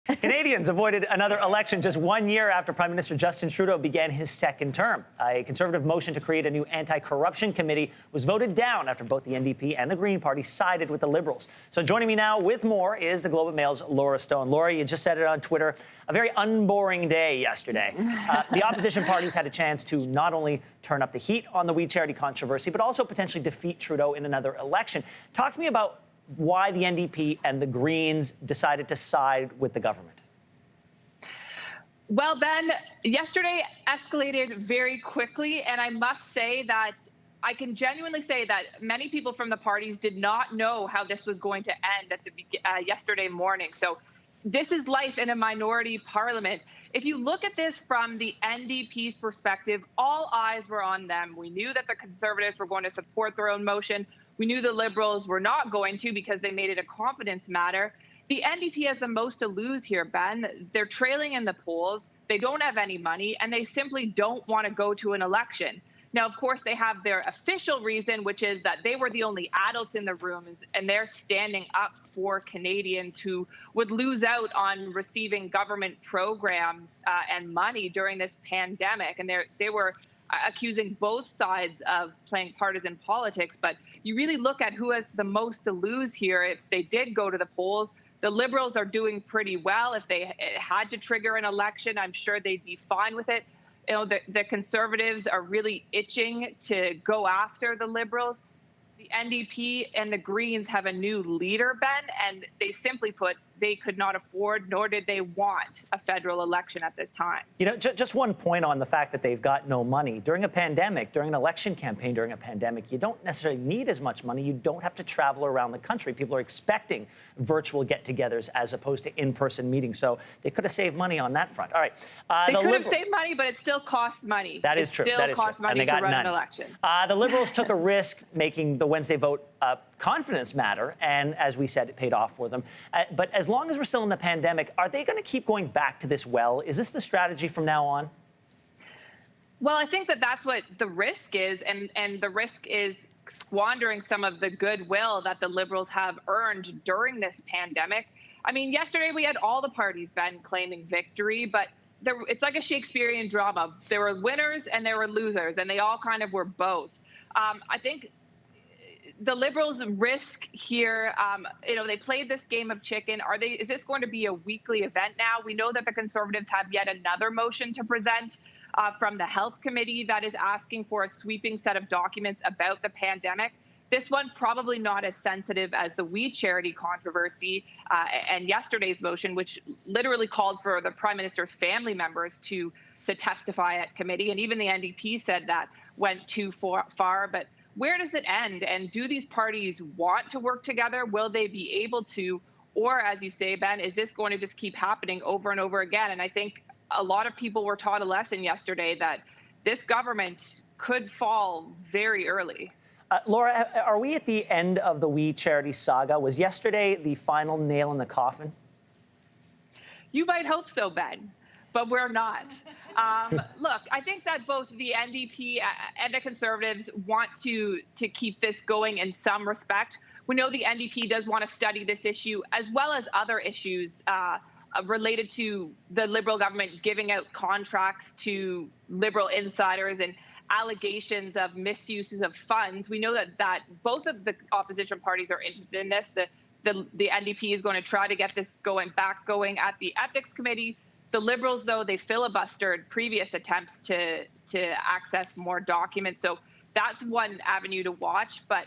Canadians avoided another election just 1 year after Prime Minister Justin Trudeau began his second term. A Conservative motion to create a new anti-corruption committee was voted down after both the NDP and the Green Party sided with the Liberals. So joining me now with more is the Globe and Mail's Laura Stone. Laura, you just said it on Twitter, a very unboring day yesterday. The opposition parties had a chance to not only turn up the heat on the We Charity controversy, but also potentially defeat Trudeau in another election. Talk to me about why the NDP and the Greens decided to side with the government. Well, Ben, yesterday escalated very quickly, and I must say that I can genuinely say that many people from the parties did not know how this was going to end at the yesterday morning. So this is life in a minority parliament. If you look at this from the NDP's perspective, all eyes were on them. We knew that the Conservatives were going to support their own motion. We knew the Liberals were not going to because they made it a confidence matter. The NDP has the most to lose here, Ben. They're trailing in the polls. They don't have any money, and they simply don't want to go to an election. Now, of course, they have their official reason, which is that they were the only adults in the rooms, and they're standing up for Canadians who would lose out on receiving government programs and money during this pandemic. And they were accusing both sides of playing partisan politics. But you really look at who has the most to lose here. If they did go to the polls, the Liberals are doing pretty well. If they had to trigger an election, I'm sure they'd be fine with it. You know, the Conservatives are really itching to go after the Liberals. The NDP and the Greens have a new leader, Ben, and they simply put, they could not afford, nor did they want a federal election at this time. You know, just one point on the fact that they've got no money. During a pandemic, during an election campaign, during a pandemic, you don't necessarily need as much money. You don't have to travel around the country. People are expecting virtual get-togethers as opposed to in-person meetings. So they could have saved money on that front. All right. They could have saved money, but it still costs money. That is true. It still costs money to run an election. The Liberals took a risk making the Wednesday vote confidence matter, and as we said, it paid off for them. But as long as we're still in the pandemic, are they going to keep going back to this well? Is this the strategy from now on? Well, I think that that's what the risk is, and the risk is squandering some of the goodwill that the Liberals have earned during this pandemic. I mean, yesterday we had all the parties, Ben, claiming victory, but it's like a Shakespearean drama. There were winners and there were losers, and they all kind of were both. I think the Liberals' risk here, you know, they played this game of chicken. Is this going to be a weekly event now? We know that the Conservatives have yet another motion to present from the Health Committee that is asking for a sweeping set of documents about the pandemic. This one probably not as sensitive as the We Charity controversy and yesterday's motion, which literally called for the Prime Minister's family members to testify at committee. And even the NDP said that went too far. But where does it end? And do these parties want to work together? Will they be able to? Or, as you say, Ben, is this going to just keep happening over and over again? And I think a lot of people were taught a lesson yesterday that this government could fall very early. Laura, are we at the end of the We Charity saga? Was yesterday the final nail in the coffin? You might hope so, Ben, but we're not. Look, I think that both the NDP and the Conservatives want to keep this going in some respect. We know the NDP does want to study this issue as well as other issues related to the Liberal government giving out contracts to Liberal insiders and allegations of misuses of funds. We know that both of the opposition parties are interested in this. The NDP is going to try to get this going at the Ethics Committee. The Liberals, though, they filibustered previous attempts to access more documents. So that's one avenue to watch. But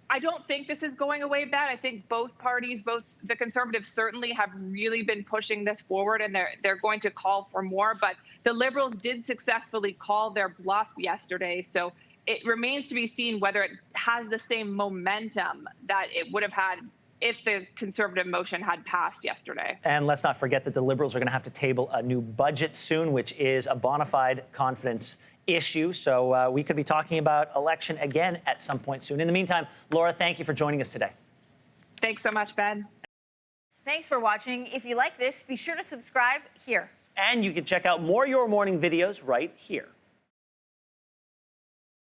I don't think this is going away bad. I think both parties, both the Conservatives certainly have really been pushing this forward, and they're going to call for more. But the Liberals did successfully call their bluff yesterday. So it remains to be seen whether it has the same momentum that it would have had if the Conservative motion had passed yesterday. And let's not forget that the Liberals are going to have to table a new budget soon, which is a bona fide confidence issue. So we could be talking about election again at some point soon. In the meantime, Laura, thank you for joining us today. Thanks so much, Ben. Thanks for watching. If you like this, be sure to subscribe here. And you can check out more Your Morning videos right here.